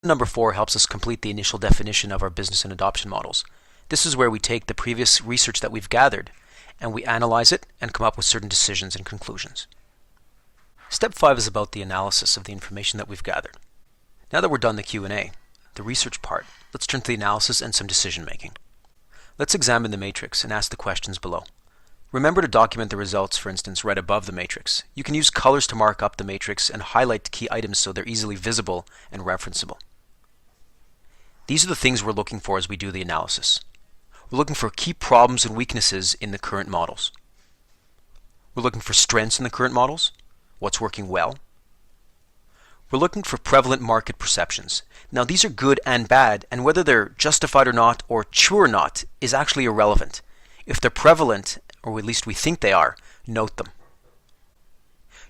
Number 4 helps us complete the initial definition of our business and adoption models. This is where we take the previous research that we've gathered and we analyze it and come up with certain decisions and conclusions. Step 5 is about the analysis of the information that we've gathered. Now that we're done the Q&A, the research part, let's turn to the analysis and some decision making. Let's examine the matrix and ask the questions below. Remember to document the results, for instance, right above the matrix. You can use colors to mark up the matrix and highlight the key items so they're easily visible and referenceable. These are the things we're looking for as we do the analysis. We're looking for key problems and weaknesses in the current models. We're looking for strengths in the current models, what's working well. We're looking for prevalent market perceptions. Now these are good and bad, and whether they're justified or not, or true or not, is actually irrelevant. If they're prevalent, or at least we think they are, note them.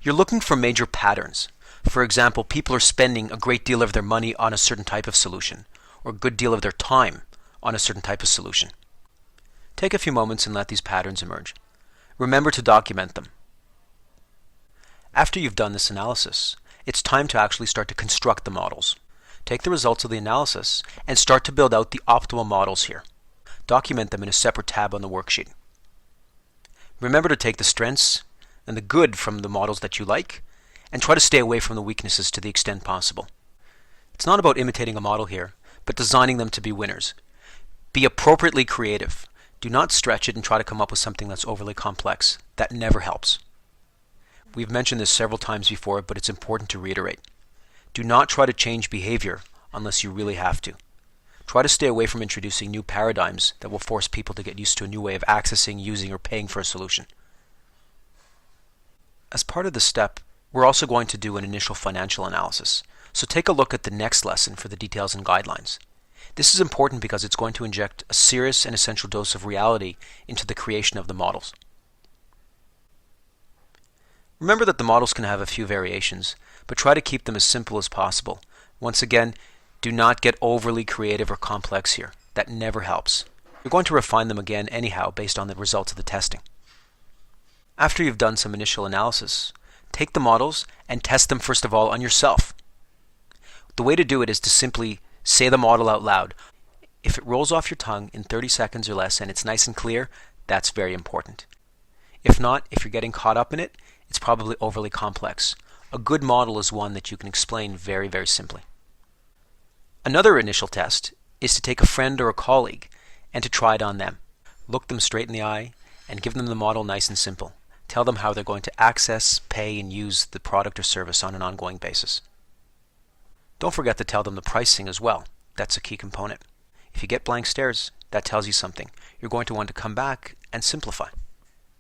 You're looking for major patterns. For example, people are spending a great deal of their money on a certain type of solution, or a good deal of their time on a certain type of solution. Take a few moments and let these patterns emerge. Remember to document them. After you've done this analysis, it's time to actually start to construct the models. Take the results of the analysis and start to build out the optimal models here. Document them in a separate tab on the worksheet. Remember to take the strengths and the good from the models that you like and try to stay away from the weaknesses to the extent possible. It's not about imitating a model here, but designing them to be winners. Be appropriately creative. Do not stretch it and try to come up with something that's overly complex. That never helps. We've mentioned this several times before, but it's important to reiterate. Do not try to change behavior unless you really have to. Try to stay away from introducing new paradigms that will force people to get used to a new way of accessing, using, or paying for a solution. As part of this step, we're also going to do an initial financial analysis. So take a look at the next lesson for the details and guidelines. This is important because it's going to inject a serious and essential dose of reality into the creation of the models. Remember that the models can have a few variations, but try to keep them as simple as possible. Once again, do not get overly creative or complex here. That never helps. You're going to refine them again anyhow based on the results of the testing. After you've done some initial analysis, take the models and test them first of all on yourself. The way to do it is to simply say the model out loud. If it rolls off your tongue in 30 seconds or less and it's nice and clear, that's very important. If not, if you're getting caught up in it, it's probably overly complex. A good model is one that you can explain very, very simply. Another initial test is to take a friend or a colleague and to try it on them. Look them straight in the eye and give them the model nice and simple. Tell them how they're going to access, pay, and use the product or service on an ongoing basis. Don't forget to tell them the pricing as well. That's a key component. If you get blank stares, that tells you something. You're going to want to come back and simplify.